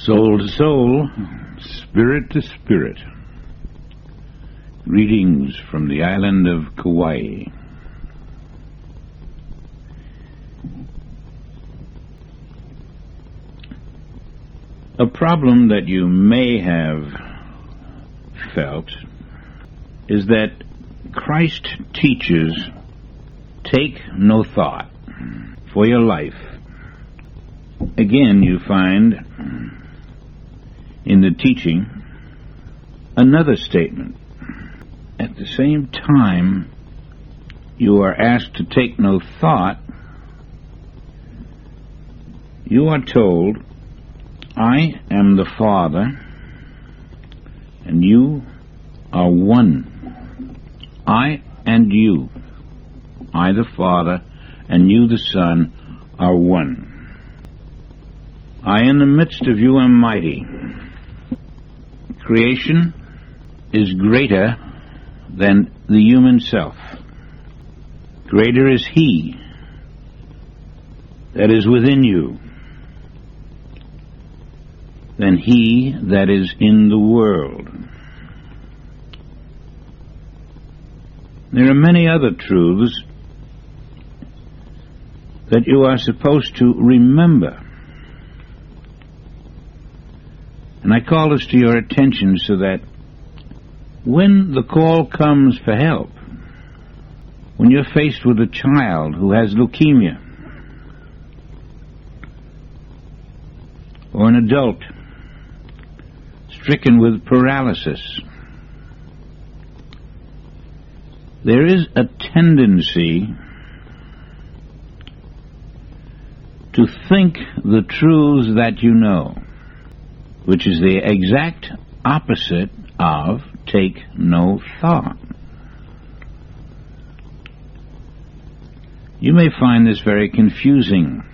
Soul to soul, spirit to spirit. Greetings from the island of Kauai. A problem that you may have felt is that Christ teaches, take no thought for your life. Again, you find in the teaching another statement. At the same time, you are asked to take no thought. You are told, I am the Father, and you are one. I and you, I the Father, and you the Son, are one. I in the midst of you am mighty. Creation is greater than the human self. Greater is He that is within you than he that is in the world. There are many other truths that you are supposed to remember. And I call this to your attention so that when the call comes for help, when you're faced with a child who has leukemia, or an adult stricken with paralysis, there is a tendency to think the truths that you know, which is the exact opposite of take no thought. You may find this very confusing.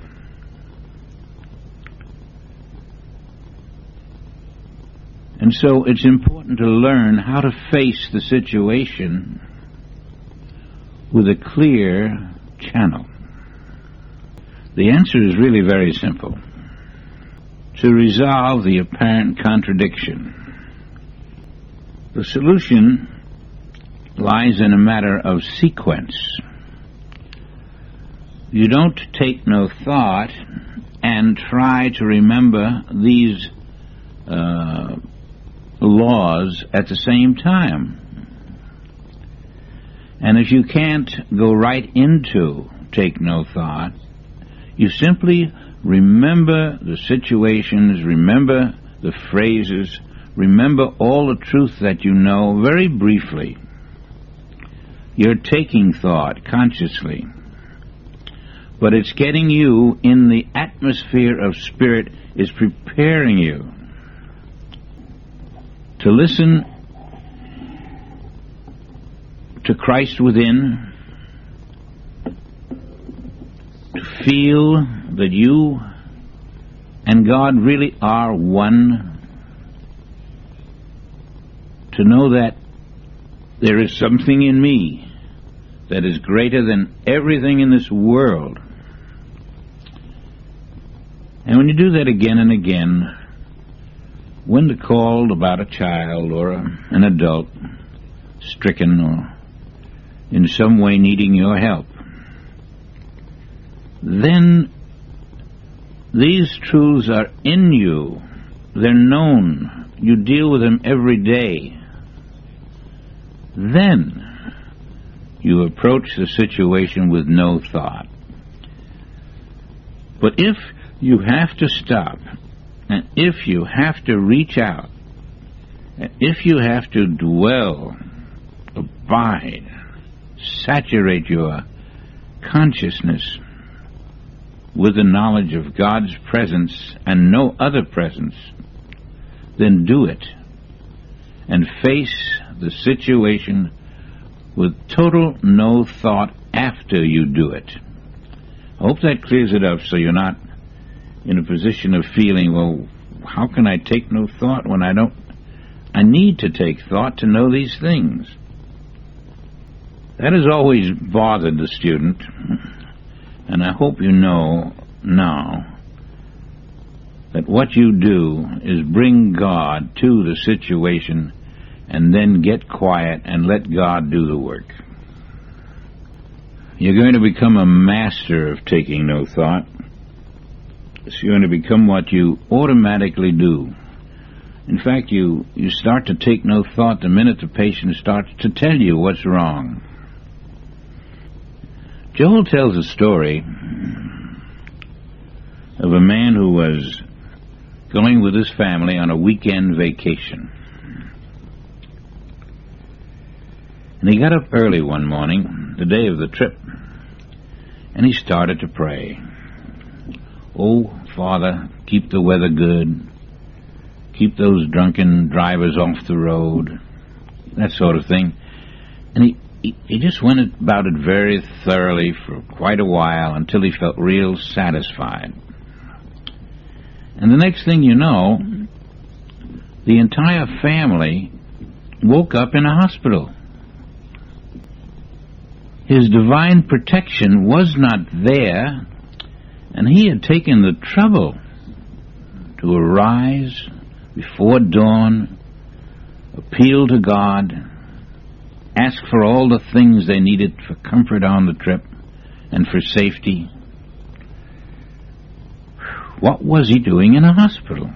And so it's important to learn how to face the situation with a clear channel. The answer is really very simple. To resolve the apparent contradiction. The solution lies in a matter of sequence. You don't take no thought and try to remember these laws at the same time. And if you can't go right into take no thought, you simply remember the situations, remember the phrases, remember all the truth that you know very briefly. You're taking thought consciously, but it's getting you in the atmosphere of spirit, is preparing you to listen to Christ within, to feel that you and God really are one, to know that there is something in me that is greater than everything in this world. And when you do that again and again, when they're called about a child or an adult stricken or in some way needing your help, then these truths are in you. They're known. You deal with them every day. Then you approach the situation with no thought. But if you have to stop, and if you have to reach out, and if you have to dwell, abide, saturate your consciousness with the knowledge of God's presence and no other presence, then do it and face the situation with total no thought after you do it. I hope that clears it up so you're not in a position of feeling, well, how can I take no thought when I don't? I need to take thought to know these things. That has always bothered the student, and I hope you know now that what you do is bring God to the situation and then get quiet and let God do the work. You're going to become a master of taking no thought. It's going to become what you automatically do. In fact, you start to take no thought the minute the patient starts to tell you what's wrong. Joel tells a story of a man who was going with his family on a weekend vacation. And he got up early one morning, the day of the trip, and he started to pray. Oh, Father, keep the weather good. Keep those drunken drivers off the road. That sort of thing. And he just went about it very thoroughly for quite a while until he felt real satisfied. And the next thing you know, the entire family woke up in a hospital. His divine protection was not there, and he had taken the trouble to arise before dawn, appeal to God, ask for all the things they needed for comfort on the trip and for safety. What was he doing in a hospital?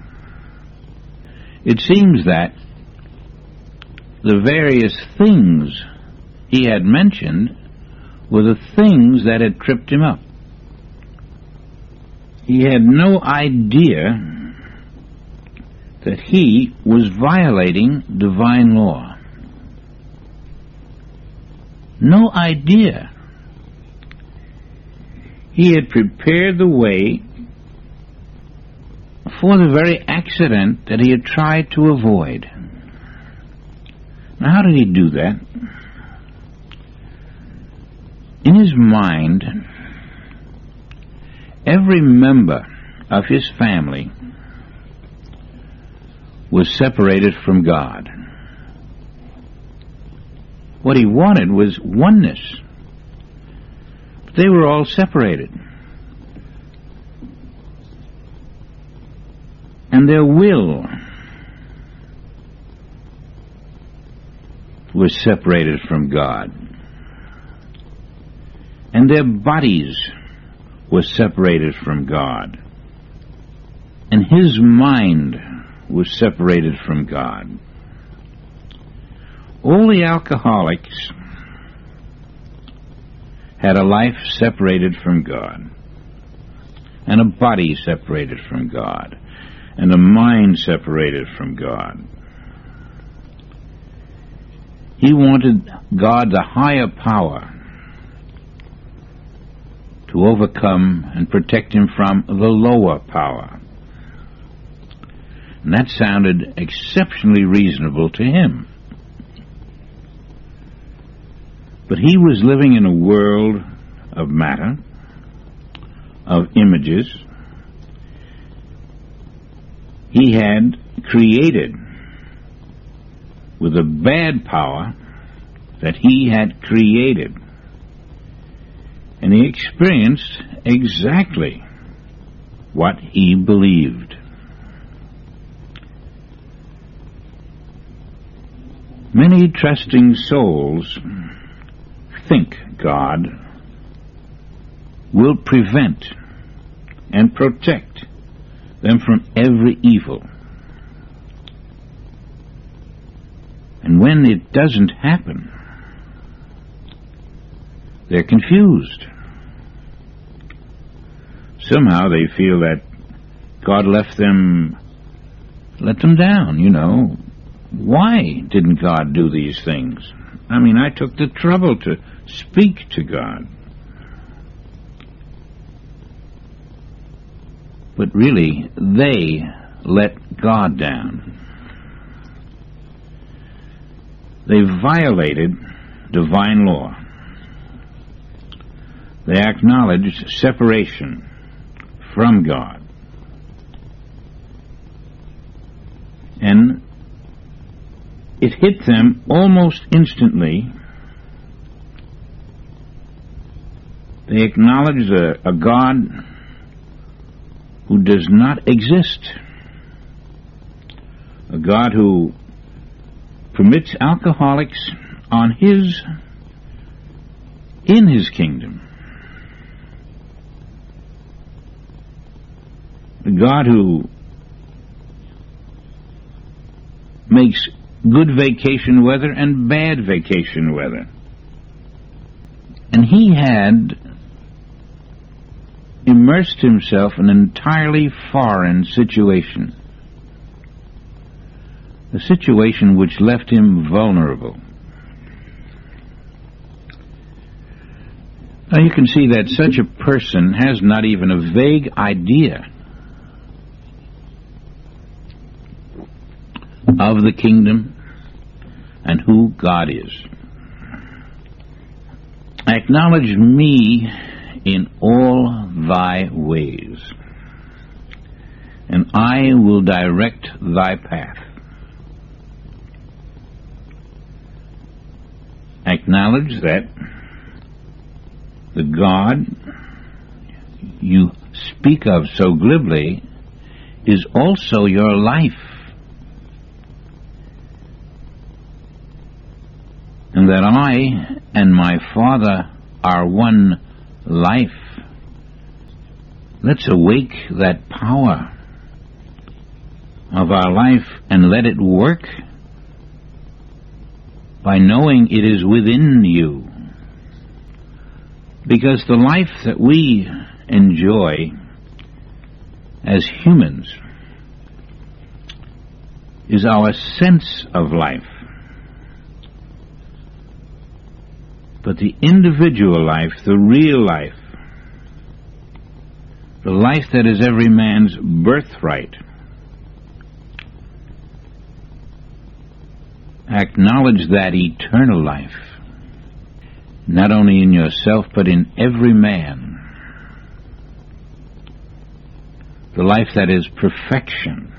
It seems that the various things he had mentioned were the things that had tripped him up. He had no idea that he was violating divine law. No idea. He had prepared the way for the very accident that he had tried to avoid. Now, how did he do that? In his mind, every member of his family was separated from God. What he wanted was oneness. But they were all separated. And their will was separated from God. And their bodies were separated from God. And his mind was separated from God. All the alcoholics had a life separated from God, and a body separated from God, and a mind separated from God. He wanted God, the higher power, to overcome and protect him from the lower power. And that sounded exceptionally reasonable to him. But he was living in a world of matter, of images. He had created with a bad power that he had created. And he experienced exactly what he believed. Many trusting souls think God will prevent and protect them from every evil. And when it doesn't happen, they're confused. Somehow they feel that God let them down, you know. Why didn't God do these things? I mean, I took the trouble to speak to God. But really, they let God down. They violated divine law. They acknowledged separation from God. And it hit them almost instantly. They acknowledged a God who does not exist, a God who permits alcoholics in his kingdom, a God who makes good vacation weather and bad vacation weather. And he had immersed himself in an entirely foreign situation, a situation which left him vulnerable. Now you can see that such a person has not even a vague idea of the kingdom and who God is. Acknowledge me in all thy ways, and I will direct thy path. Acknowledge that the God you speak of so glibly is also your life, and that I and my Father are one life. Let's awake that power of our life and let it work by knowing it is within you. Because the life that we enjoy as humans is our sense of life. But the individual life, the real life, the life that is every man's birthright, acknowledge that eternal life, not only in yourself but in every man, the life that is perfection.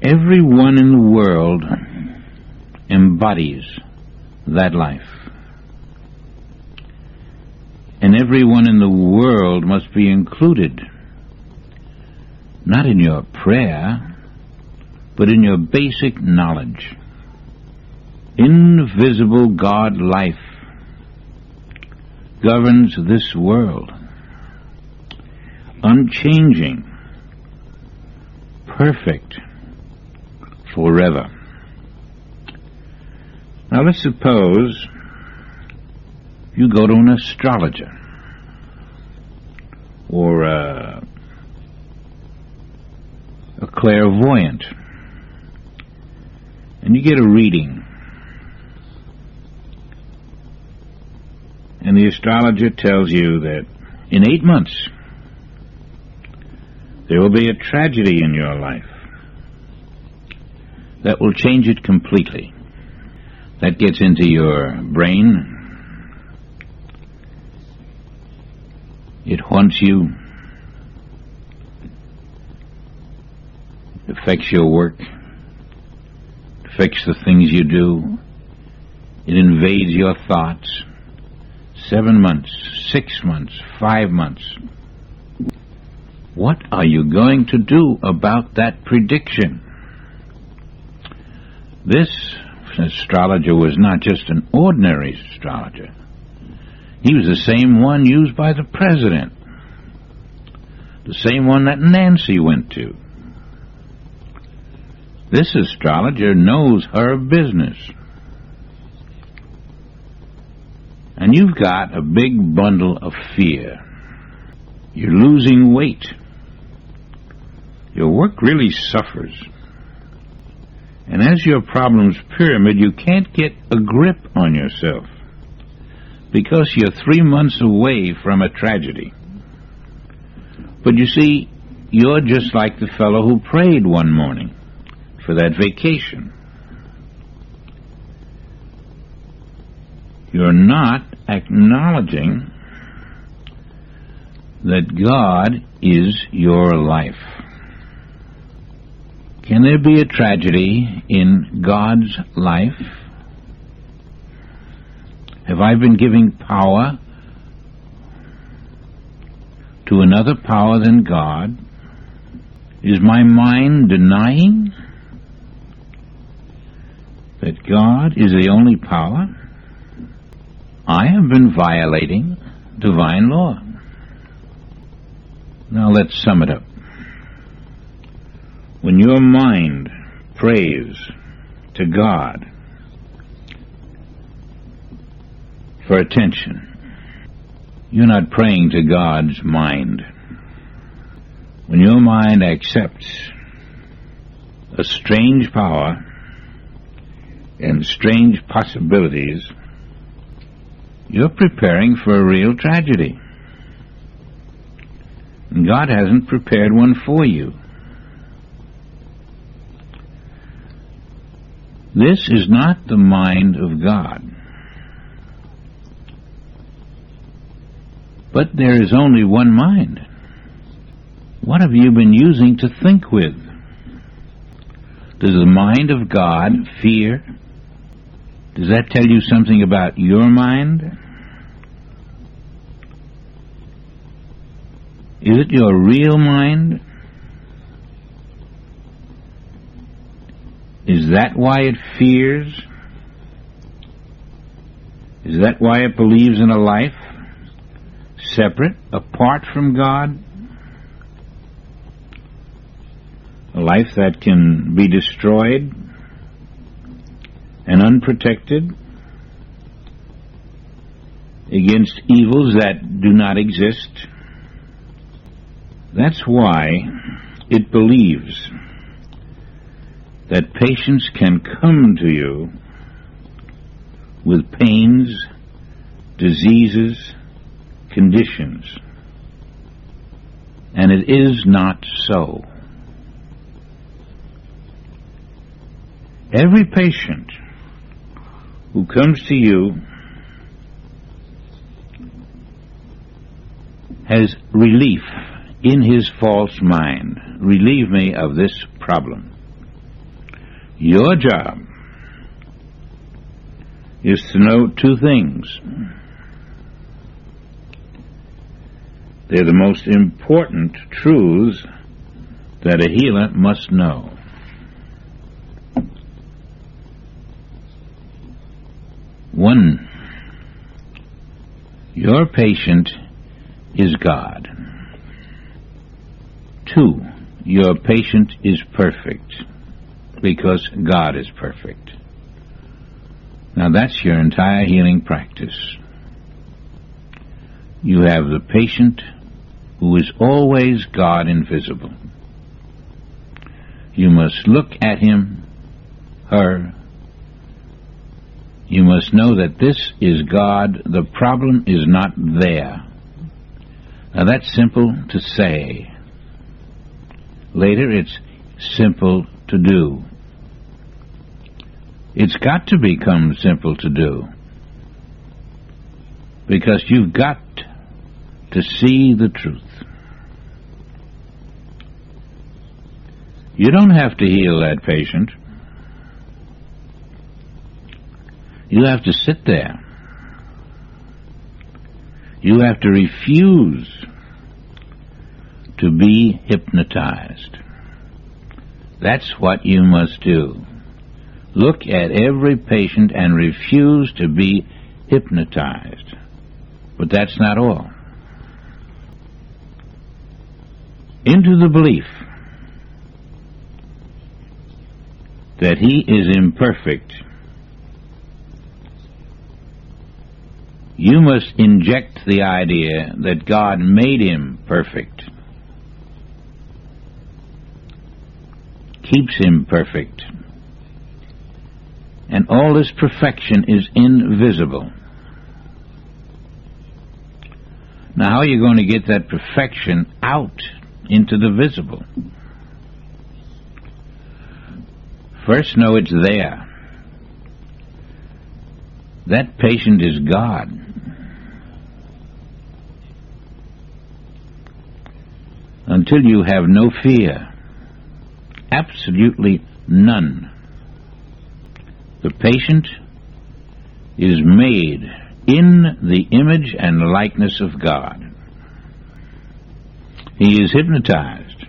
Everyone in the world embodies that life. And everyone in the world must be included, not in your prayer, but in your basic knowledge. Invisible God life governs this world, unchanging, perfect, forever. Now let's suppose you go to an astrologer or a clairvoyant, and you get a reading, and the astrologer tells you that in 8 months there will be a tragedy in your life that will change it completely. That gets into your brain. It haunts you. It affects your work. It affects the things you do. It invades your thoughts. 7 months, 6 months, 5 months. What are you going to do about that prediction? This astrologer was not just an ordinary astrologer. He was the same one used by the president, the same one that Nancy went to. This astrologer knows her business. And you've got a big bundle of fear. You're losing weight. Your work really suffers. And as your problem's pyramid, you can't get a grip on yourself because you're 3 months away from a tragedy. But you see, you're just like the fellow who prayed one morning for that vacation. You're not acknowledging that God is your life. Can there be a tragedy in God's life? Have I been giving power to to another power than God? Is my mind denying that God is the only power? I have been violating divine law. Now let's sum it up. When your mind prays to God for attention, you're not praying to God's mind. When your mind accepts a strange power and strange possibilities, you're preparing for a real tragedy. And God hasn't prepared one for you. This is not the mind of God. But there is only one mind. What have you been using to think with? Does the mind of God fear? Does that tell you something about your mind? Is it your real mind? Is that why it fears? Is that why it believes in a life separate, apart from God? A life that can be destroyed and unprotected against evils that do not exist. That's why it believes that patients can come to you with pains, diseases, conditions. And it is not so. Every patient who comes to you has relief in his false mind. Relieve me of this problem. Your job is to know two things. They're the most important truths that a healer must know. One, your patient is God. Two, your patient is perfect because God is perfect. Now that's your entire healing practice. You have the patient who is always God invisible. You must look at him, her. You must know that this is God. The problem is not there. Now that's simple to say. Later it's simple to do. It's got to become simple to do. Because you've got to see the truth. You don't have to heal that patient. You have to sit there. You have to refuse to be hypnotized. That's what you must do. Look at every patient and refuse to be hypnotized. But that's not all. Into the belief that he is imperfect, you must inject the idea that God made him perfect, keeps him perfect, and all this perfection is invisible. Now, how are you going to get that perfection out into the visible? First, know it's there. That patient is God. Until you have no fear, absolutely none, the patient is made in the image and likeness of God. he is hypnotized.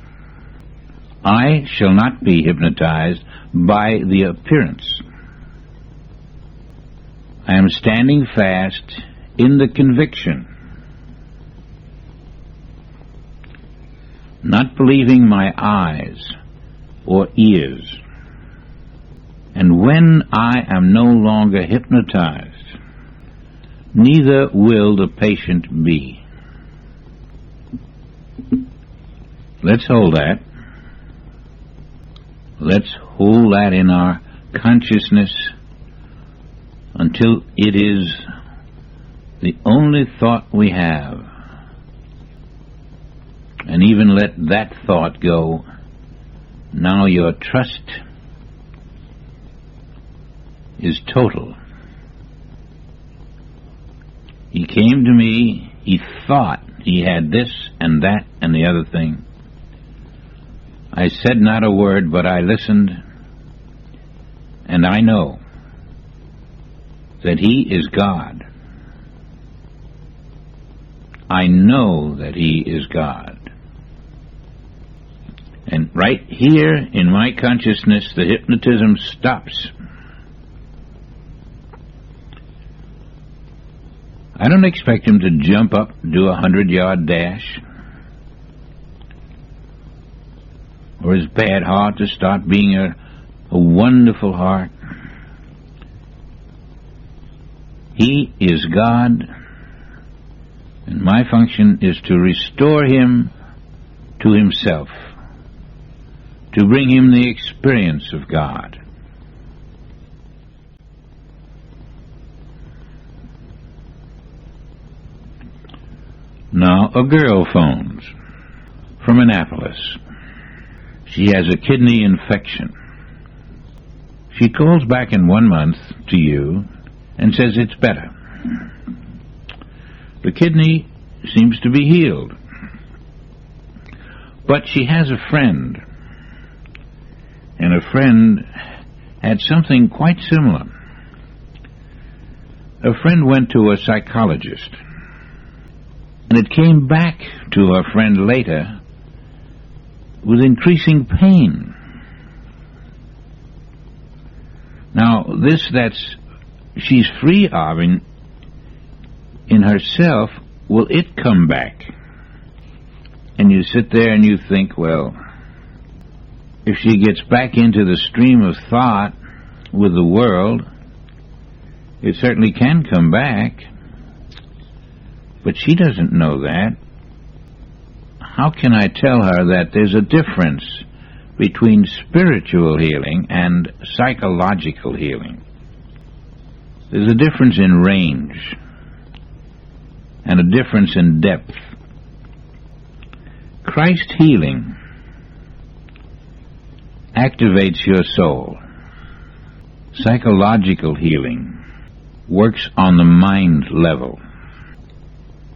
I shall not be hypnotized by the appearance. I am standing fast in the conviction, not believing my eyes or ears. And when I am no longer hypnotized, neither will the patient be. Let's hold that. Let's hold that in our consciousness until it is the only thought we have. And even let that thought go. Now your trust is total. He came to me, he thought he had this and that and the other thing. I said not a word, but I listened, and I know that he is God. I know that he is God. And right here in my consciousness, the hypnotism stops. I don't expect him to jump up, do a 100-yard dash, or his bad heart to start being a wonderful heart. He is God, and my function is to restore him to himself, to bring him the experience of God. Now, a girl phones from Annapolis. She has a kidney infection. She calls back in 1 month to you and says it's better. The kidney seems to be healed. But she has a friend, and a friend had something quite similar. A friend went to a psychologist, and it came back to her friend later with increasing pain. Now, this that's she's free of in herself, will it come back? And you sit there and you think, well, if she gets back into the stream of thought with the world, it certainly can come back. But she doesn't know that. How can I tell her that there's a difference between spiritual healing and psychological healing? There's a difference in range and a difference in depth. Christ healing activates your soul. Psychological healing works on the mind level.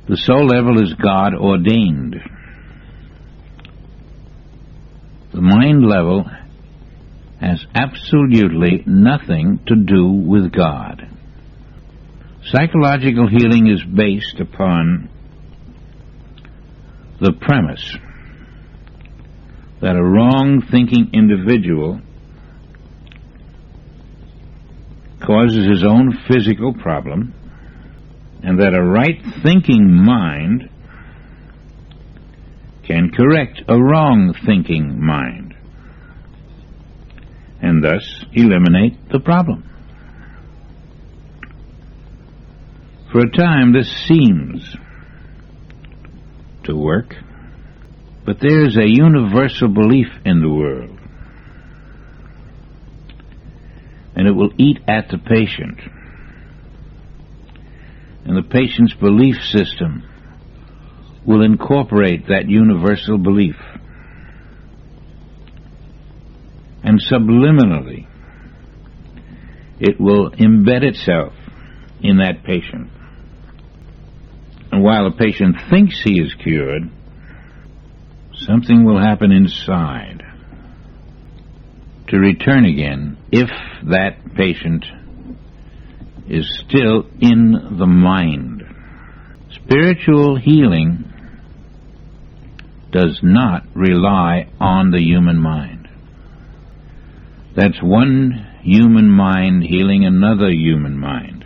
The soul level is God ordained. The mind level has absolutely nothing to do with God. Psychological healing is based upon the premise that a wrong-thinking individual causes his own physical problem, and that a right-thinking mind can correct a wrong-thinking mind, and thus eliminate the problem. For a time, this seems to work, but there's a universal belief in the world, and it will eat at the patient. And the patient's belief system will incorporate that universal belief. And subliminally, it will embed itself in that patient. And while the patient thinks he is cured, something will happen inside to return again if that patient is still in the mind. Spiritual healing does not rely on the human mind. That's one human mind healing another human mind.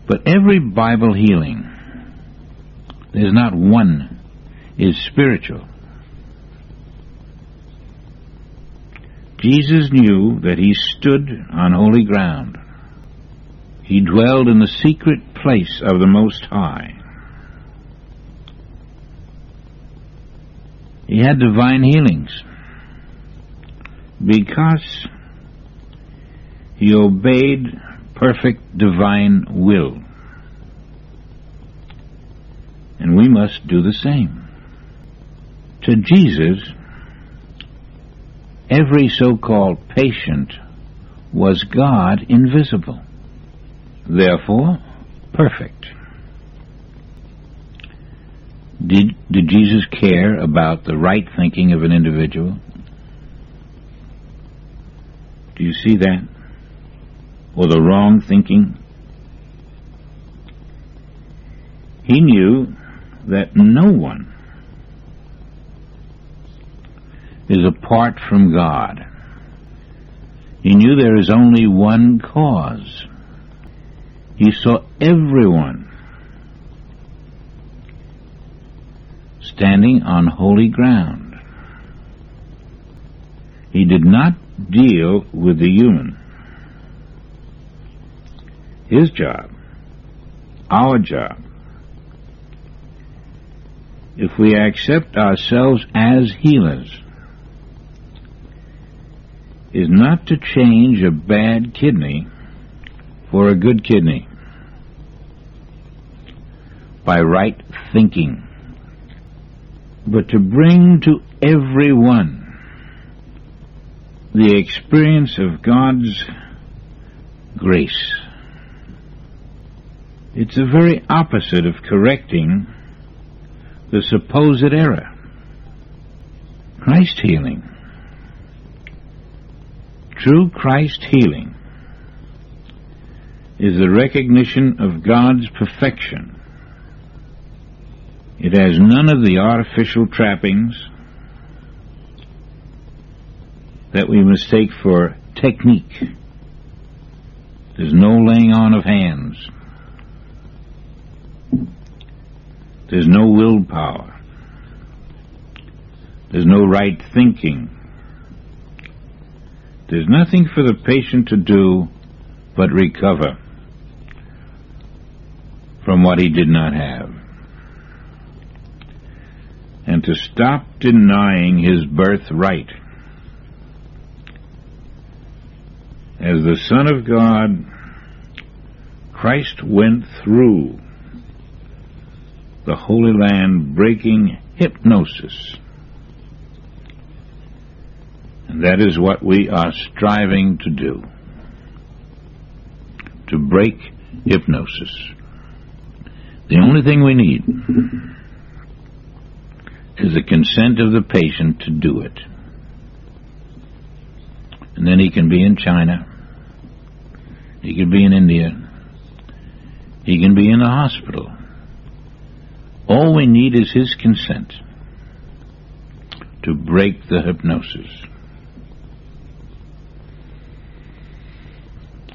But every Bible healing, there's not one, is spiritual. Jesus knew that he stood on holy ground. He dwelled in the secret place of the Most High. He had divine healings because he obeyed perfect divine will. And we must do the same. To Jesus, every so-called patient was God invisible, therefore perfect. Did Jesus care about the right thinking of an individual? Do you see that? Or the wrong thinking? He knew that no one is apart from God. He knew there is only one cause. He saw everyone standing on holy ground. He did not deal with the human. His job, our job, if we accept ourselves as healers, is not to change a bad kidney for a good kidney by right thinking, but to bring to everyone the experience of God's grace. It's the very opposite of correcting the supposed error. Christ healing. True Christ healing is the recognition of God's perfection. It has none of the artificial trappings that we mistake for technique. There's no laying on of hands. There's no willpower. There's no right thinking. There's nothing for the patient to do but recover from what he did not have, and to stop denying his birthright. As the Son of God, Christ went through the Holy Land breaking hypnosis. And that is what we are striving to do, to break hypnosis. The only thing we need is the consent of the patient to do it. And then he can be in China, he can be in India, he can be in the hospital. All we need is his consent to break the hypnosis.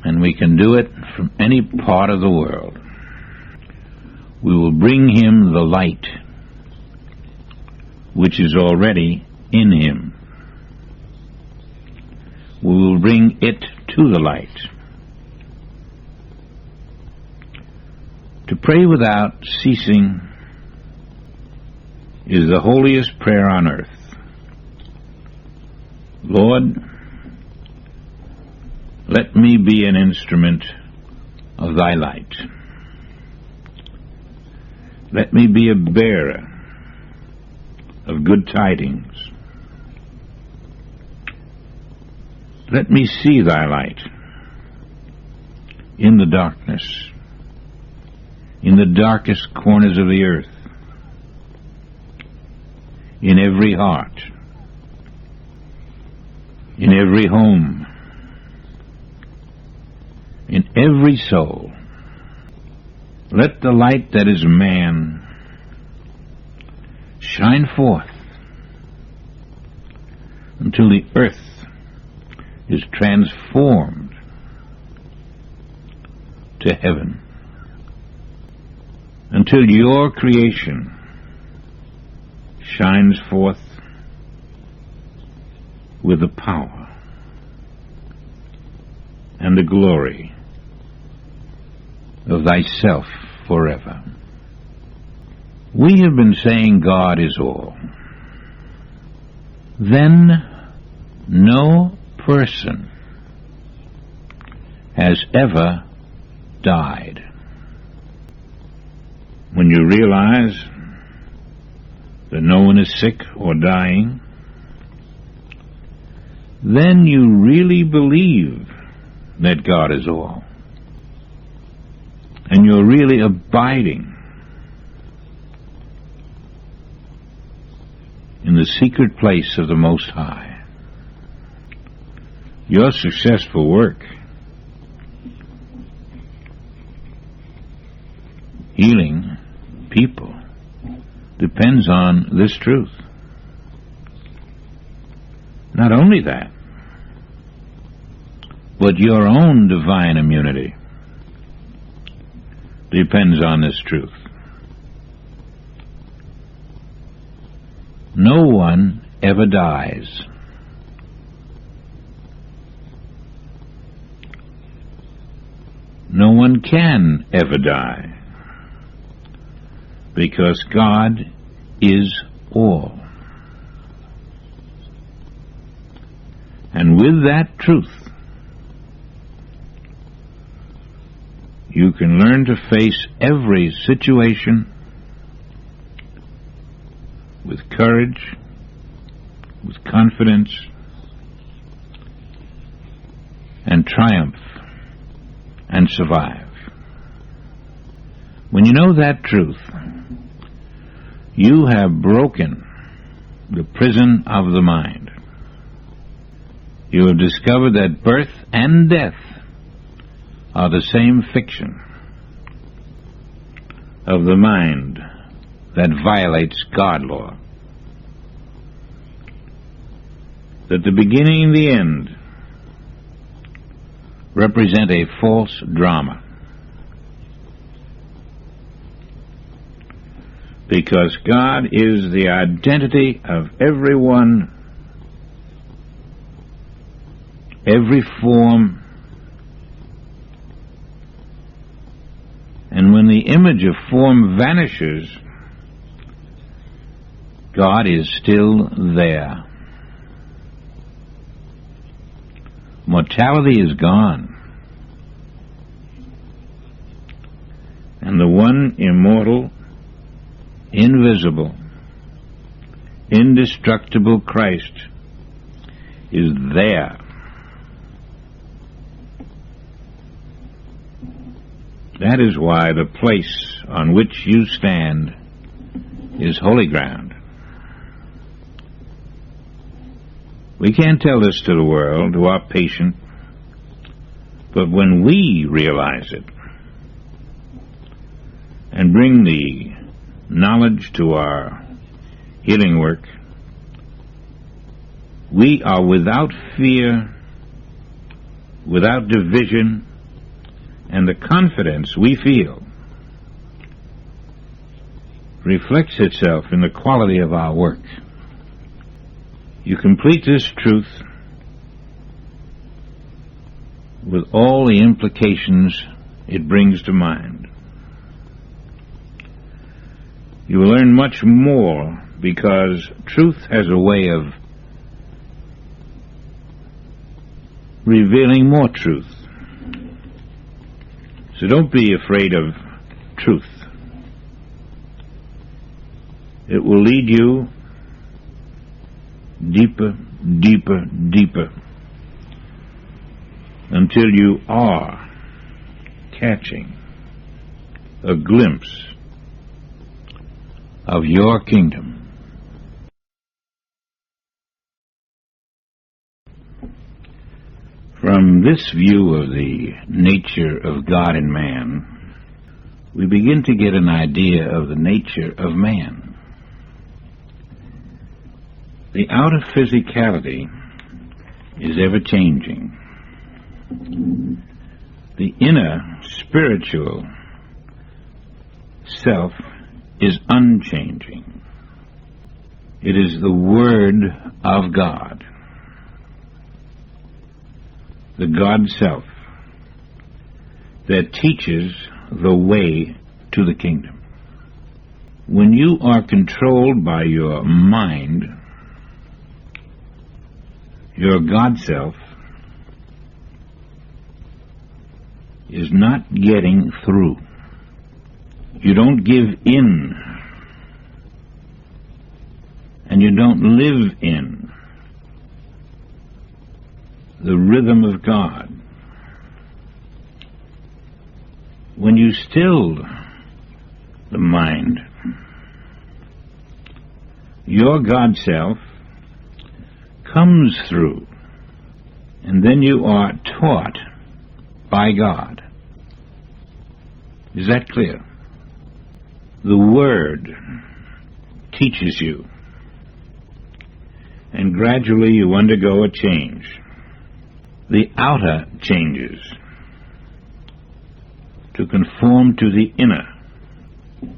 And we can do it from any part of the world. We will bring him the light which is already in him. We will bring it to the light. To pray without ceasing is the holiest prayer on earth. Lord, let me be an instrument of thy light. Let me be a bearer of good tidings. Let me see thy light in the darkness, in the darkest corners of the earth, in every heart, in every home, in every soul. Let the light that is man shine forth until the earth is transformed to heaven, until your creation shines forth with the power and the glory of thyself forever. We have been saying God is all. Then no person has ever died. When you realize that no one is sick or dying, then you really believe that God is all. And you're really abiding in the secret place of the Most High. Your successful work, healing people, depends on this truth. Not only that, but your own divine immunity depends on this truth. No one ever dies. No one can ever die, because God is all. And with that truth, you can learn to face every situation with courage, with confidence, and triumph, and survive. When you know that truth, you have broken the prison of the mind. You have discovered that birth and death are the same fiction of the mind that violates God law. That the beginning and the end represent a false drama, because God is the identity of everyone, every form, and when the image of form vanishes, God is still there. Mortality is gone, and the one immortal, invisible, indestructible Christ is there. That is why the place on which you stand is holy ground. We can't tell this to the world, to our patient, but when we realize it and bring the knowledge to our healing work, we are without fear, without division, and the confidence we feel reflects itself in the quality of our work. You complete this truth with all the implications it brings to mind. You will learn much more, because truth has a way of revealing more truth. So don't be afraid of truth. It will lead you deeper, deeper, deeper, until you are catching a glimpse of your kingdom. From this view of the nature of God and man, we begin to get an idea of the nature of man. The outer physicality is ever changing. The inner spiritual self is unchanging. It is the Word of God, the God self, that teaches the way to the kingdom. When you are controlled by your mind, your God self is not getting through. You don't give in, and you don't live in the rhythm of God. When you still the mind, your God self comes through, and then you are taught by God. Is that clear? The Word teaches you, and gradually you undergo a change. The outer changes to conform to the inner.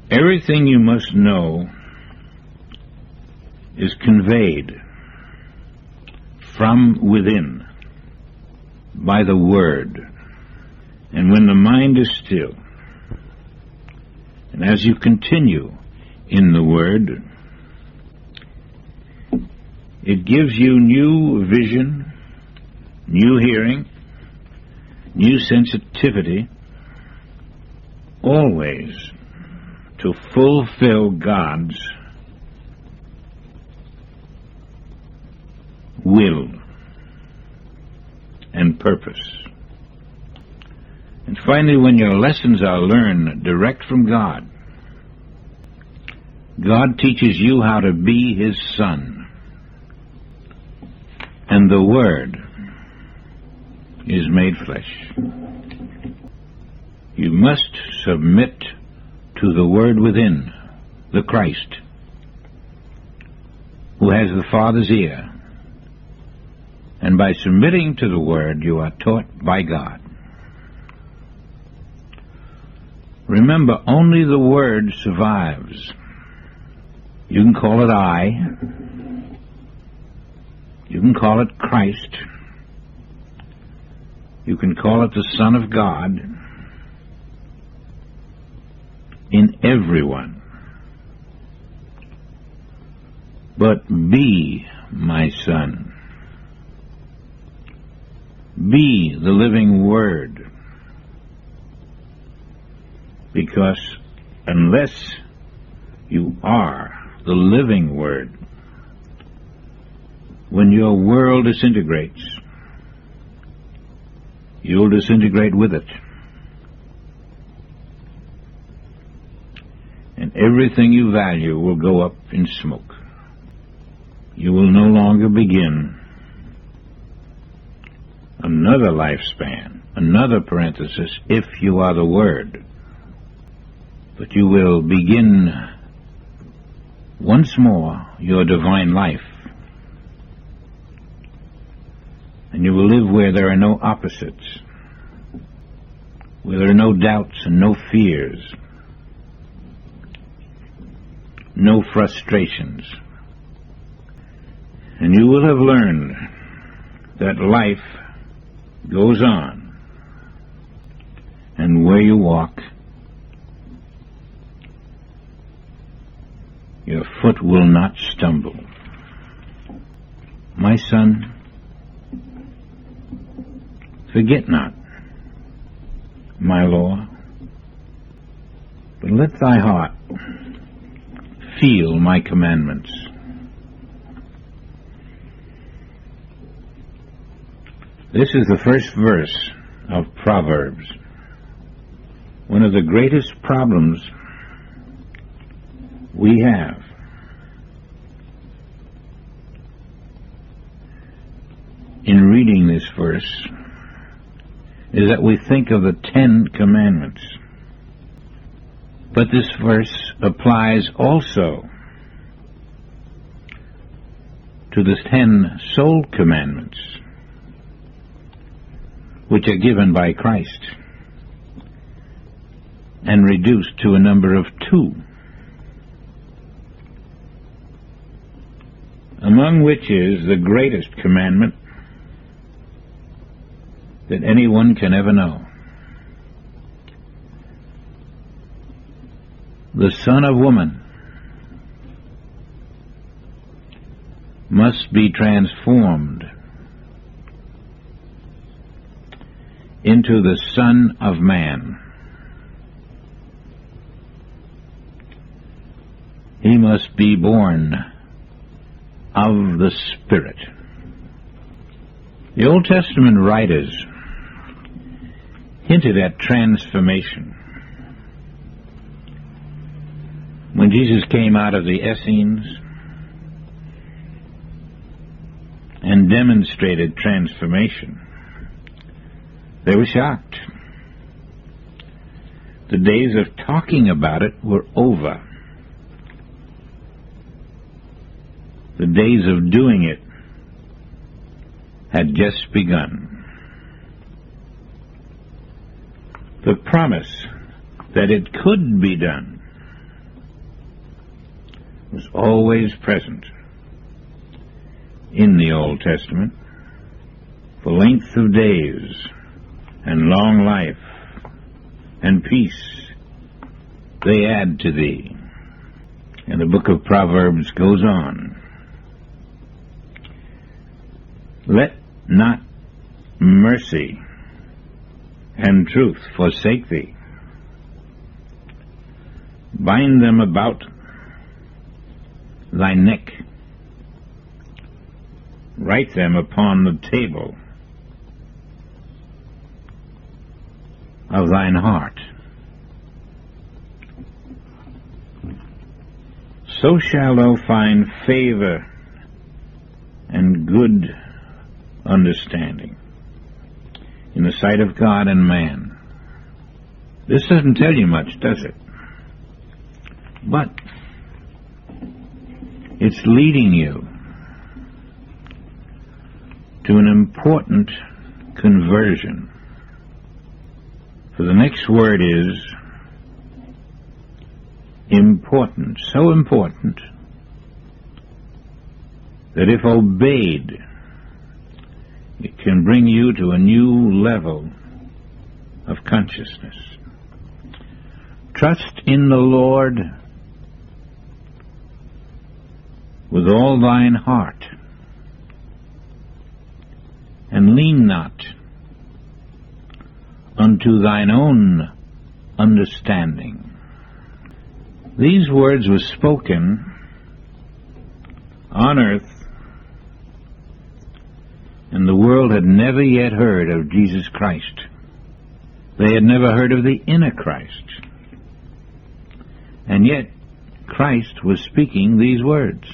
Everything you must know is conveyed from within by the Word. And when the mind is still, and as you continue in the Word, it gives you new vision, new hearing, new sensitivity, always to fulfill God's will and purpose. And finally, when your lessons are learned direct from God, God teaches you how to be His Son. And the Word is made flesh. You must submit to the Word within, the Christ, who has the Father's ear. And by submitting to the Word, you are taught by God. Remember, only the Word survives. You can call it I. You can call it Christ. You can call it the Son of God. In everyone. But be my Son. Be the living Word. Because unless you are the living Word, when your world disintegrates, you'll disintegrate with it. And everything you value will go up in smoke. You will no longer begin another lifespan, another parenthesis, if you are the Word. But you will begin once more your divine life. And you will live where there are no opposites, where there are no doubts and no fears, no frustrations. And you will have learned that life goes on, and where you walk, your foot will not stumble. My son, forget not my law, but let thy heart feel my commandments. This is the first verse of Proverbs. One of the greatest problems we have in reading this verse is that we think of the 10 Commandments. But this verse applies also to the 10 sole commandments, which are given by Christ, and reduced to a number of 2, among which is the greatest commandment that anyone can ever know. The son of woman must be transformed into the Son of Man. He must be born of the Spirit. The Old Testament writers hinted at transformation. When Jesus came out of the Essenes and demonstrated transformation, they were shocked. The days of talking about it were over. The days of doing it had just begun. The promise that it could be done was always present in the Old Testament. For length of days and long life and peace they add to thee. And the book of Proverbs goes on. Let not mercy and truth forsake thee. Bind them about thy neck. Write them upon the table of thine heart. So shalt thou find favor and good understanding in the sight of God and man. This doesn't tell you much, does it? But it's leading you to an important conversion. For the next word is important, so important that if obeyed, it can bring you to a new level of consciousness. Trust in the Lord with all thine heart, and lean not unto thine own understanding. These words were spoken on earth, and the world had never yet heard of Jesus Christ. They had never heard of the inner Christ. And yet, Christ was speaking these words.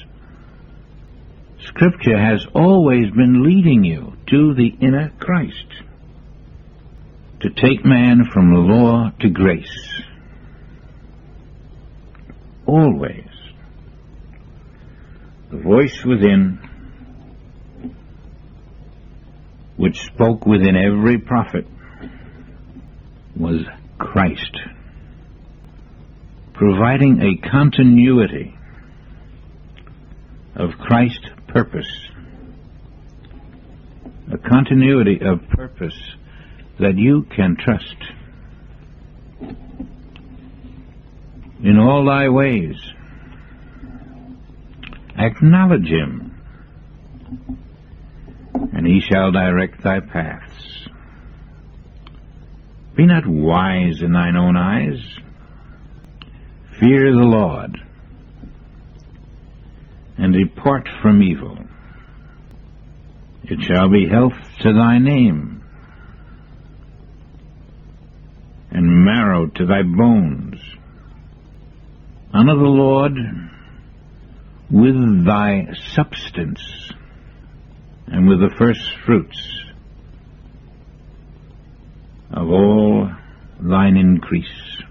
Scripture has always been leading you to the inner Christ, to take man from law to grace. Always. The voice within, which spoke within every prophet, was Christ, providing a continuity of Christ's purpose, a continuity of purpose that you can trust. In all thy ways, acknowledge him, and he shall direct thy paths. Be not wise in thine own eyes. Fear the Lord, and depart from evil. It shall be health to thy name, and marrow to thy bones. Honor the Lord with thy substance, and with the first fruits of all thine increase.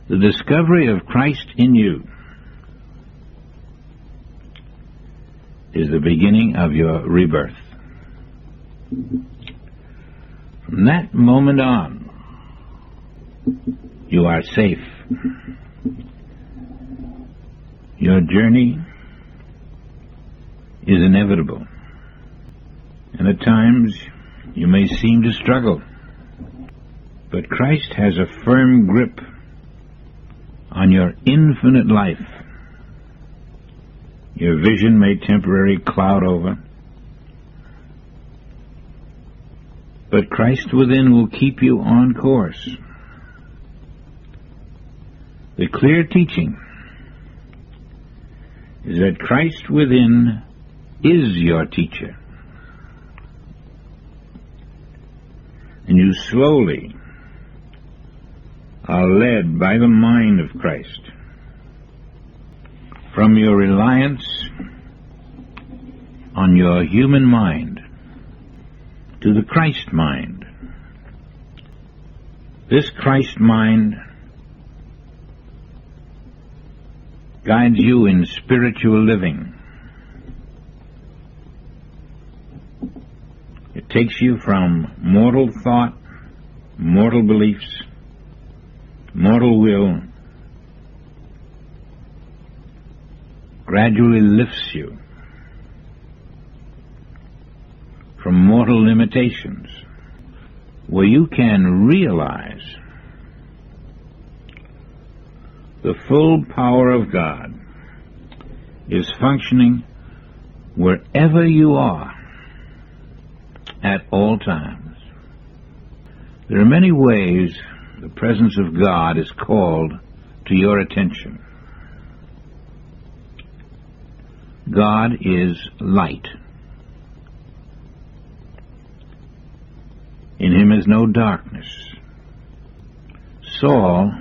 The discovery of Christ in you is the beginning of your rebirth. From that moment on, you are safe. Your journey is inevitable, and at times you may seem to struggle, but Christ has a firm grip on your infinite life. Your vision may temporarily cloud over, but Christ within will keep you on course. The clear teaching is that Christ within is your teacher, and you slowly are led by the mind of Christ from your reliance on your human mind to the Christ mind. This Christ mind guides you in spiritual living. It takes you from mortal thought, mortal beliefs, mortal will, gradually lifts you from mortal limitations, where you can realize the full power of God is functioning wherever you are at all times. There are many ways the presence of God is called to your attention. God is light. In him is no darkness. Saul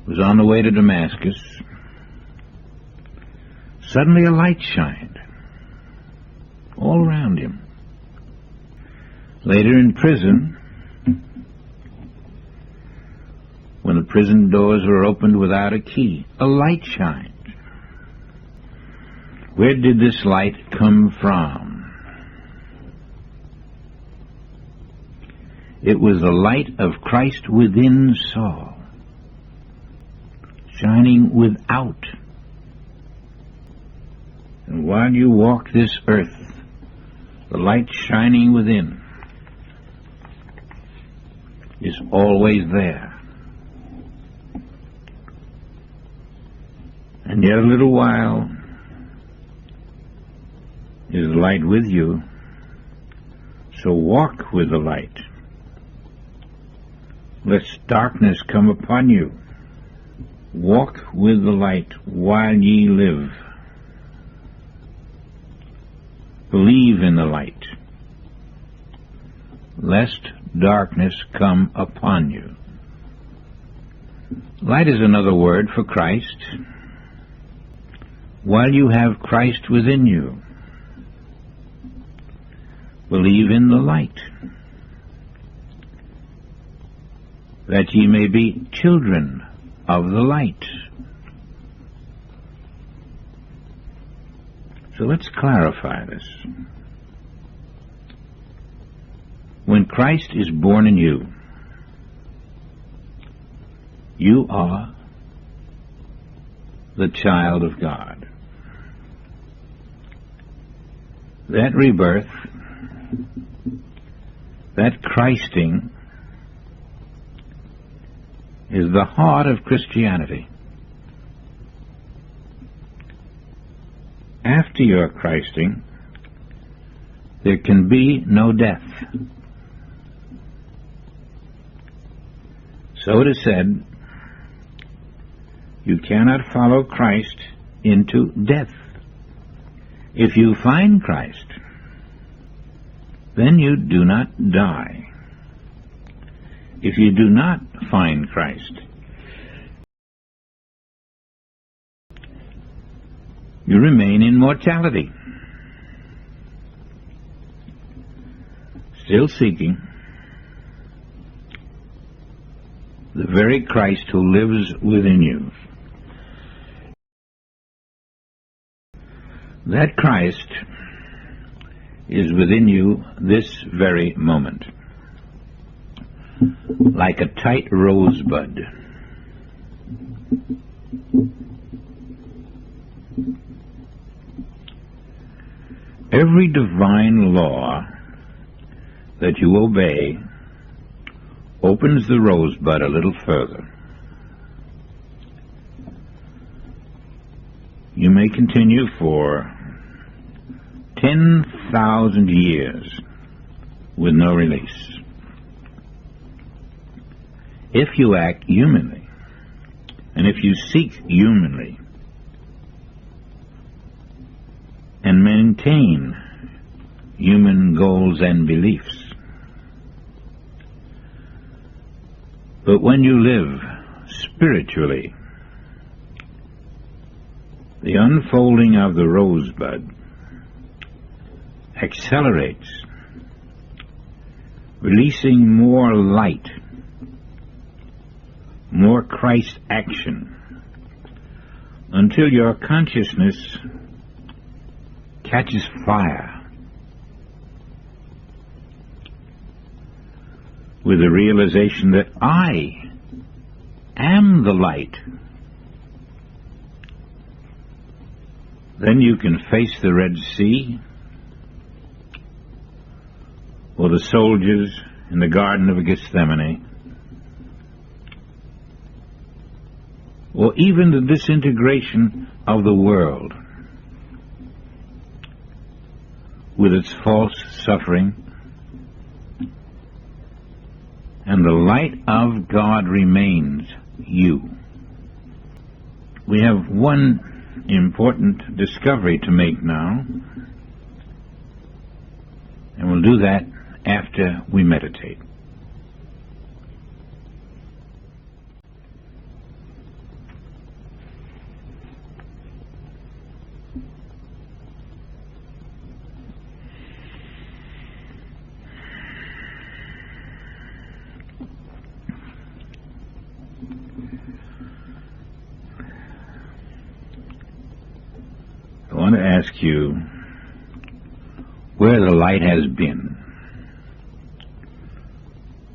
was on the way to Damascus. Suddenly a light shined all around him. Later in prison, when the prison doors were opened without a key, a light shined. Where did this light come from? It was the light of Christ within Saul, shining without. And while you walk this earth, the light shining within is always there. And yet a little while is the light with you, so walk with the light, lest darkness come upon you. Walk with the light while ye live. Believe in the light, lest darkness come upon you. Light is another word for Christ. While you have Christ within you, believe in the light, that ye may be children of the light. So let's clarify this. When Christ is born in you, you are the child of God. That rebirth, that Christing, is the heart of Christianity. After your Christing, there can be no death. So it is said, you cannot follow Christ into death. If you find Christ, then you do not die. If you do not find Christ, you remain in mortality, still seeking the very Christ who lives within you. That Christ is within you this very moment, like a tight rosebud. Every divine law that you obey opens the rosebud a little further. You may continue for 10,000 years with no release. If you act humanly, and if you seek humanly, and maintain human goals and beliefs. But when you live spiritually, the unfolding of the rosebud accelerates, releasing more light, more Christ action, until your consciousness catches fire with the realization that I am the light. Then you can face the Red Sea or the soldiers in the Garden of Gethsemane, or even the disintegration of the world with its false suffering, and the light of God remains you. We have one important discovery to make now, and we'll do that after we meditate. I want to ask you where the light has been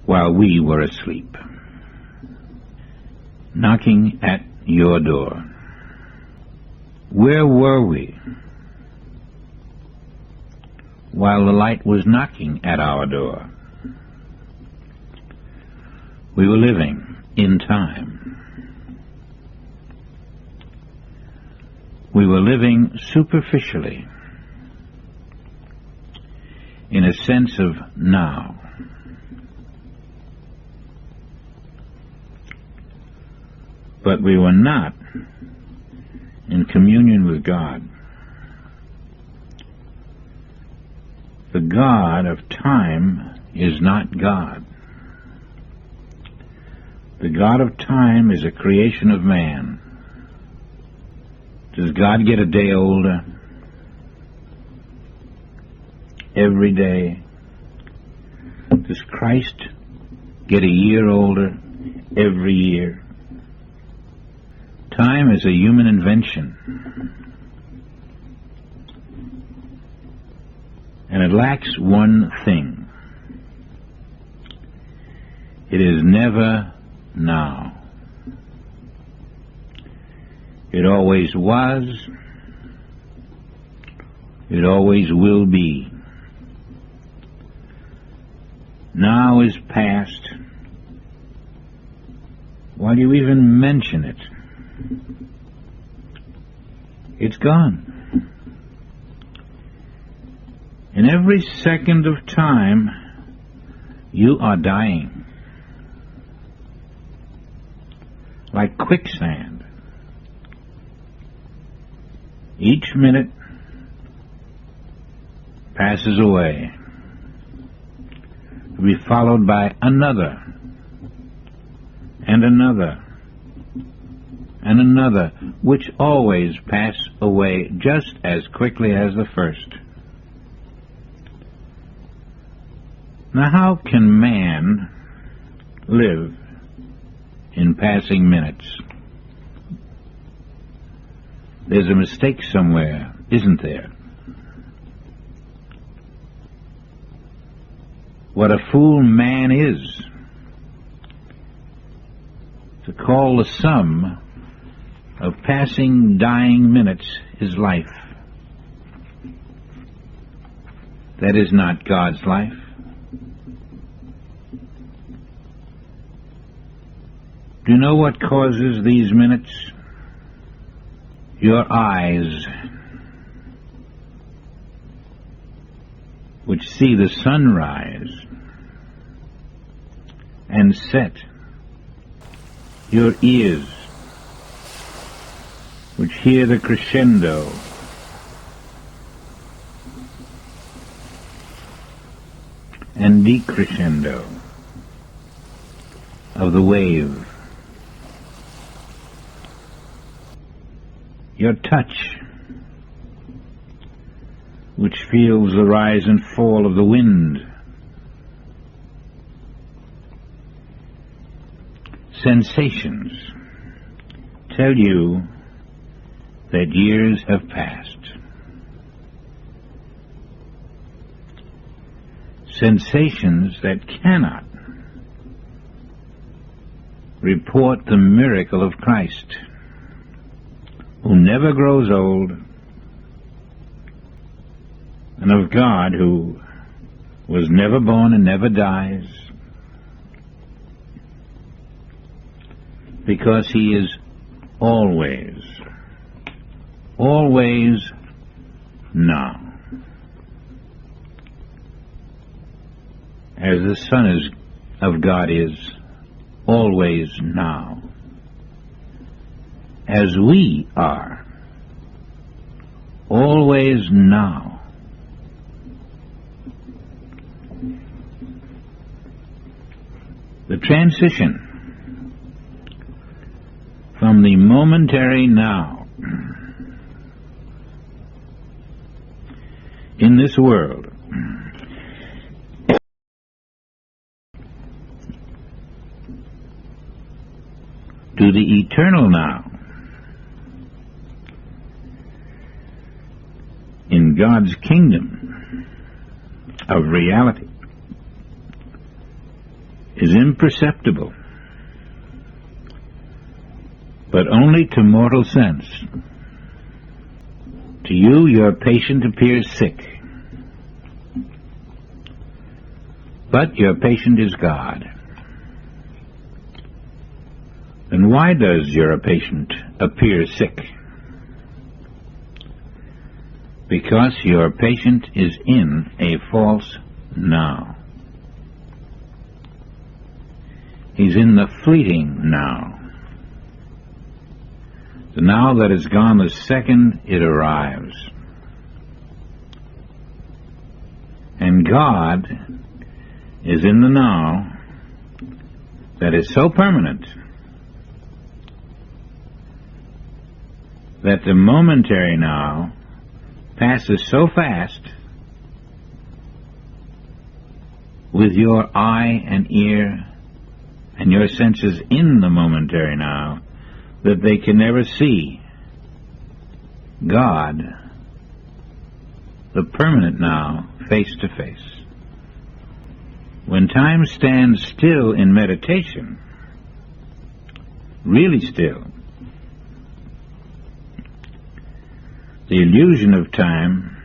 while we were asleep, knocking at your door. Where were we while the light was knocking at our door? We were living in time. We were living superficially, in a sense of now. But we were not in communion with God. The God of time is not God. The God of time is a creation of man. Does God get a day older every day? Does Christ get a year older every year? Time is a human invention, and it lacks one thing. It is never now. It always was. It always will be. Now is past. Why do you even mention it? It's gone. In every second of time, you are dying. Like quicksand. Each minute passes away, to be followed by another, and another, and another, which always pass away just as quickly as the first. Now, how can man live in passing minutes? There's a mistake somewhere. isn't there? What a fool man is to call the sum of passing, dying minutes his life. That is not God's life. Do you know what causes these minutes? Your eyes, which see the sun rise and set. Your ears, which hear the crescendo and decrescendo of the wave. Your touch, which feels the rise and fall of the wind. Sensations tell you that years have passed. Sensations that cannot report the miracle of Christ, who never grows old, and of God, who was never born and never dies, because he is always now. As the Son of God is always now. As we are always now. The transition from the momentary now in this world to the eternal now in God's kingdom of reality is imperceptible, but only to mortal sense. To you, your patient appears sick, but your patient is God. Then why does your patient appear sick? Because your patient is in a false now. He's in the fleeting now. The now that is gone the second it arrives. And God is in the now that is so permanent that the momentary now passes so fast with your eye and ear and your senses in the momentary now that they can never see God, the permanent now, face to face. When time stands still in meditation, really still, the illusion of time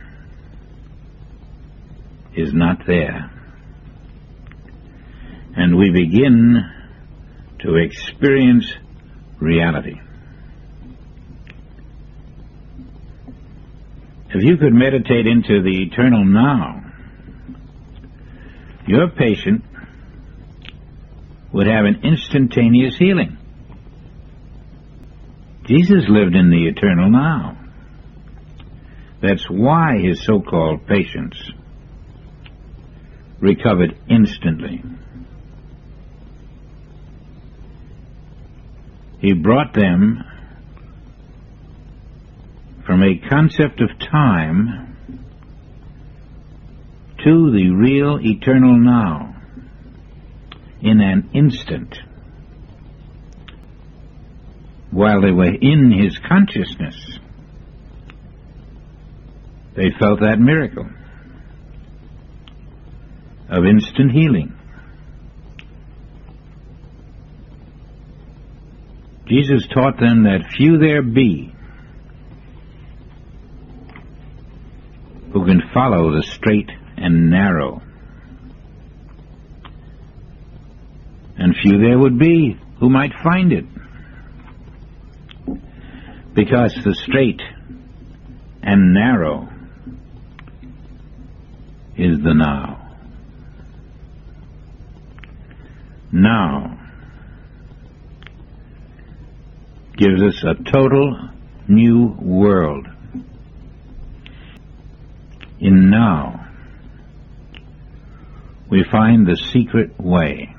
is not there, and we begin to experience reality. If you could meditate into the eternal now, your patient would have an instantaneous healing. Jesus lived in the eternal now. That's why his so-called patients recovered instantly. He brought them from a concept of time to the real eternal now in an instant, while they were in his consciousness. They felt that miracle of instant healing. Jesus taught them that few there be who can follow the straight and narrow, and few there would be who might find it, because the straight and narrow is the now. Now gives us a total new world. In now, we find the secret way.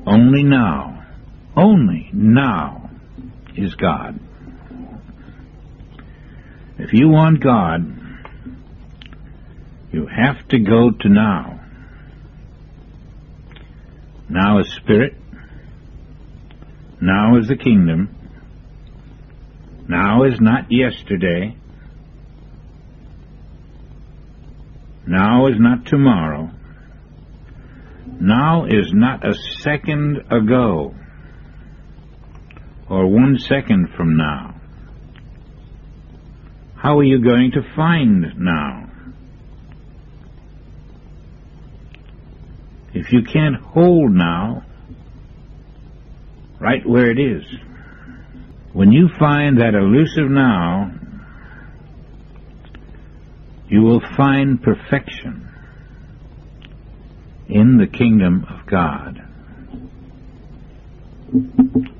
Only now is God. If you want God, you have to go to now. Now is spirit. Now is the kingdom. Now is not yesterday. Now is not tomorrow. Now is not a second ago or 1 second from now. How are you going to find now? If you can't hold now right where it is, when you find that elusive now, you will find perfection in the kingdom of God.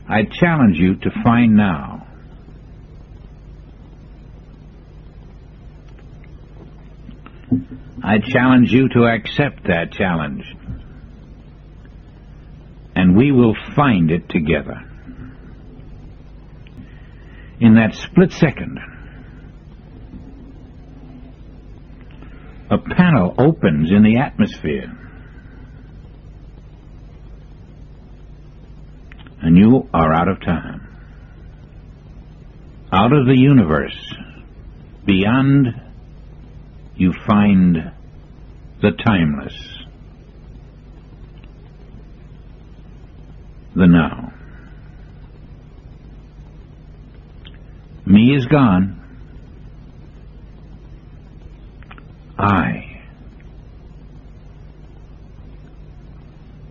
I challenge you to find now. I challenge you to accept that challenge, and we will find it together. In that split second, a panel opens in the atmosphere, and you are out of time, out of the universe. Beyond, you find the timeless, the now. Me is gone. I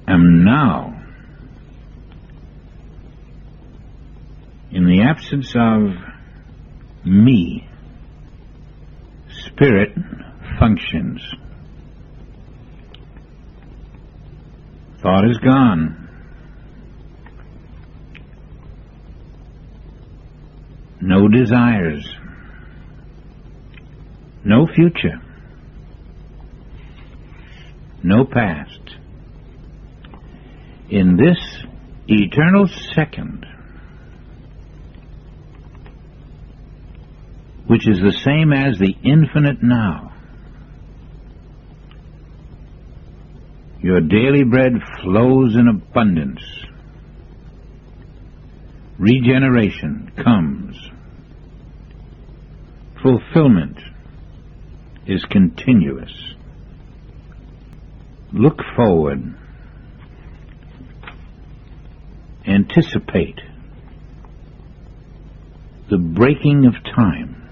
am now. In the absence of me, spirit functions. Thought is gone. No desires. No future. No past. In this eternal second, which is the same as the infinite now, your daily bread flows in abundance. Regeneration comes. Fulfillment is continuous. Look forward. Anticipate the breaking of time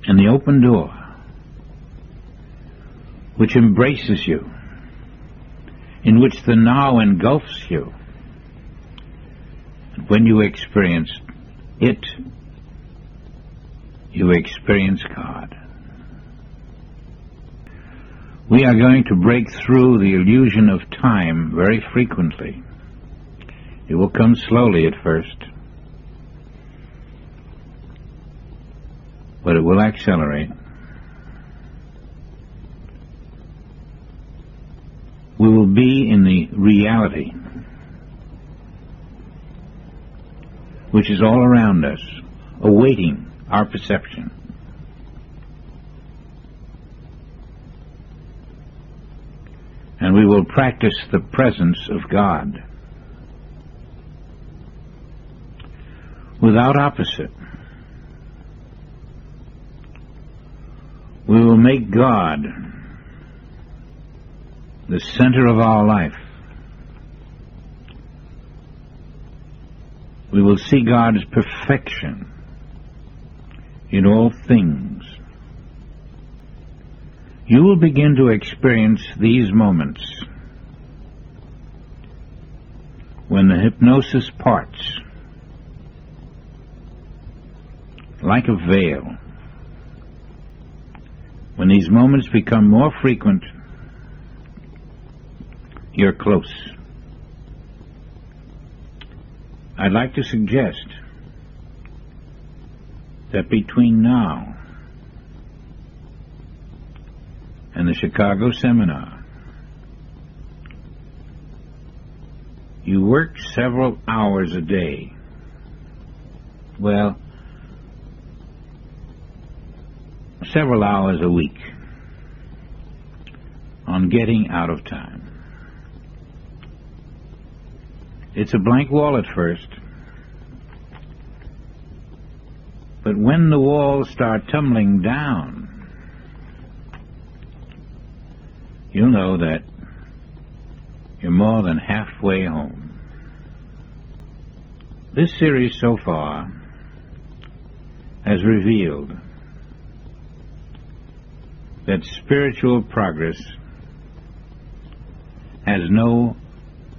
and the open door which embraces you, in which the now engulfs you. And when you experience it, you experience God. We are going to break through the illusion of time very frequently. It will come slowly at first, but it will accelerate. We will be in the reality which is all around us, awaiting our perception. And we will practice the presence of God. without opposite. We will make God the center of our life. We will see God's perfection in all things. You will begin to experience these moments when the hypnosis parts like a veil. When these moments become more frequent, you're close. I'd like to suggest that between now and the Chicago seminar, you work several hours a day. Well, several hours a week on getting out of time. It's a blank wall at first, but when the walls start tumbling down, you'll know that you're more than halfway home. This series so far has revealed that spiritual progress has no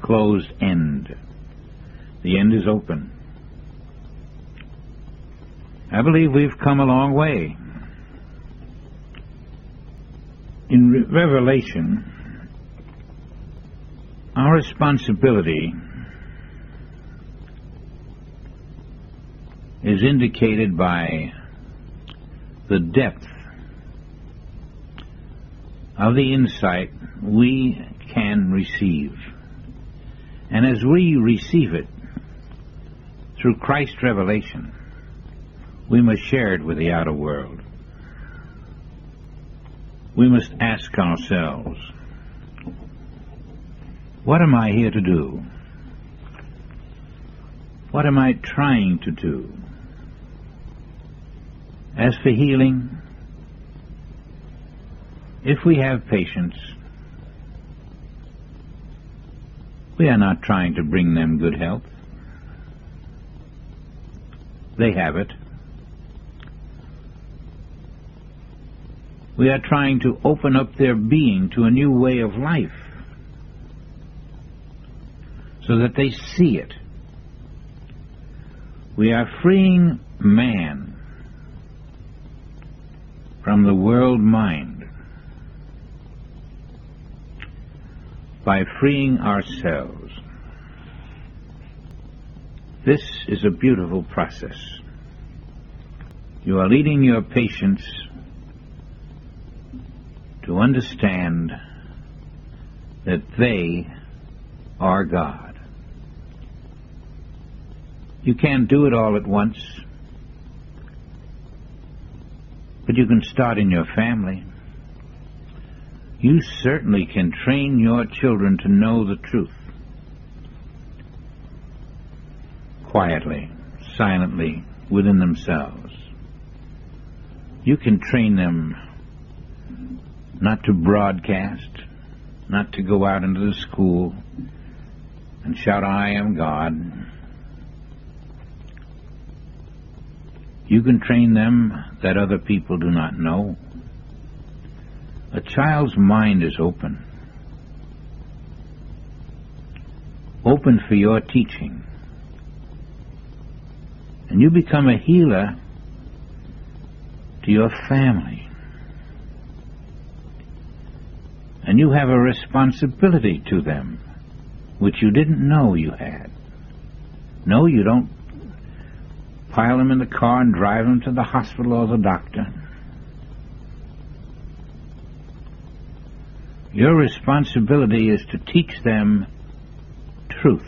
closed end. The end is open. I believe we've come a long way. In Revelation, our responsibility is indicated by the depth of the insight we can receive. And as we receive it through Christ's revelation, we must share it with the outer world. We must ask ourselves, what am I here to do? What am I trying to do? As for healing, if we have patience, we are not trying to bring them good health. They have it. We are trying to open up their being to a new way of life so that they see it. We are freeing man from the world mind by freeing ourselves. This is a beautiful process. You are leading your patients to understand that they are God. You can't do it all at once, but you can start in your family. You certainly can train your children to know the truth. Quietly, silently, within themselves. You can train them not to broadcast, not to go out into the school and shout, I am God. You can train them that other people do not know. A child's mind is open. Open for your teaching. And you become a healer to your family. And you have a responsibility to them, which you didn't know you had. No, you don't pile them in the car and drive them to the hospital or the doctor. Your responsibility is to teach them truth.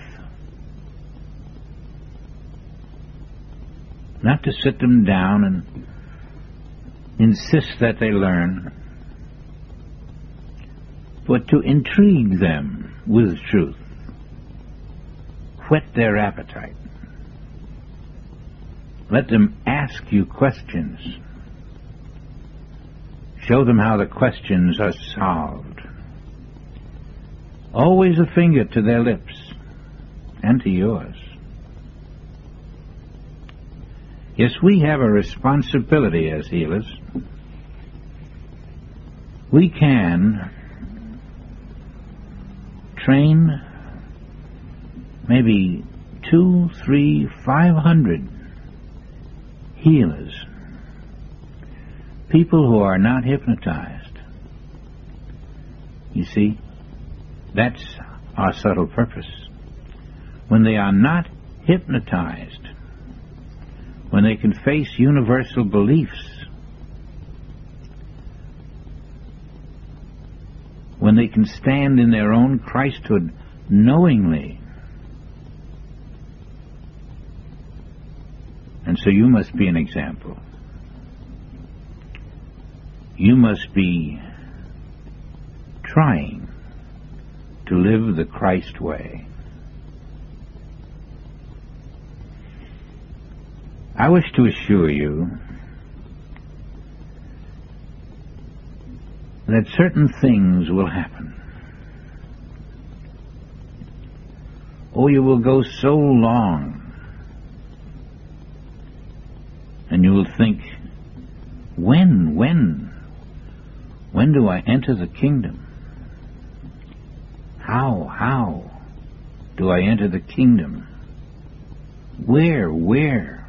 Not to sit them down and insist that they learn, but to intrigue them with truth. Whet their appetite. Let them ask you questions. Show them how the questions are solved. Always a finger to their lips and to yours. Yes, we have a responsibility as healers. We can train maybe 200, 300, 500 healers, people who are not hypnotized. You see, that's our subtle purpose. When they are not hypnotized, when they can face universal beliefs, when they can stand in their own Christhood knowingly. And so you must be an example. You must be trying to live the Christ way. I wish to assure you that certain things will happen. Oh, you will go so long, and you will think, when do I enter the kingdom? How do I enter the kingdom? Where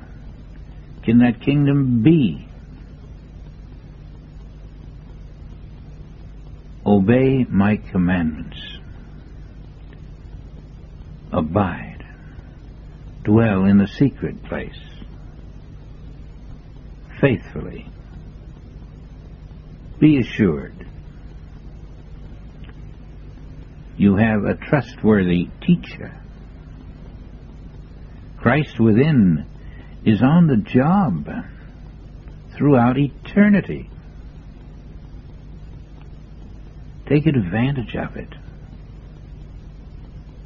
can that kingdom be? Obey my commandments. Abide. Dwell in the secret place. Faithfully. Be assured. You have a trustworthy teacher. Christ within is on the job throughout eternity. Take advantage of it.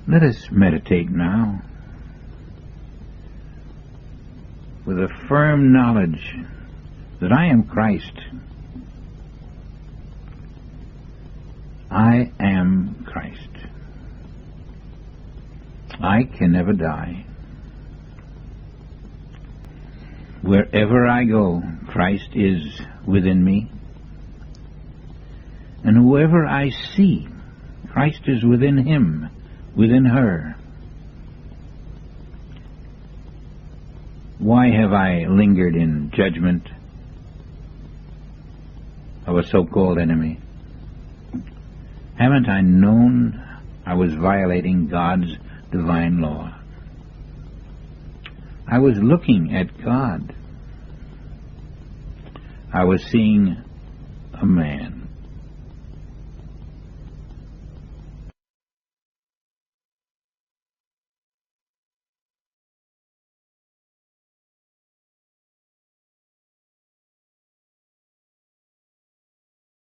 Let us meditate now with a firm knowledge that I am Christ. I am Christ. I can never die. Wherever I go, Christ is within me. And whoever I see, Christ is within him, within her. Why have I lingered in judgment of a so-called enemy? Haven't I known I was violating God's divine law? I was looking at God. I was seeing a man.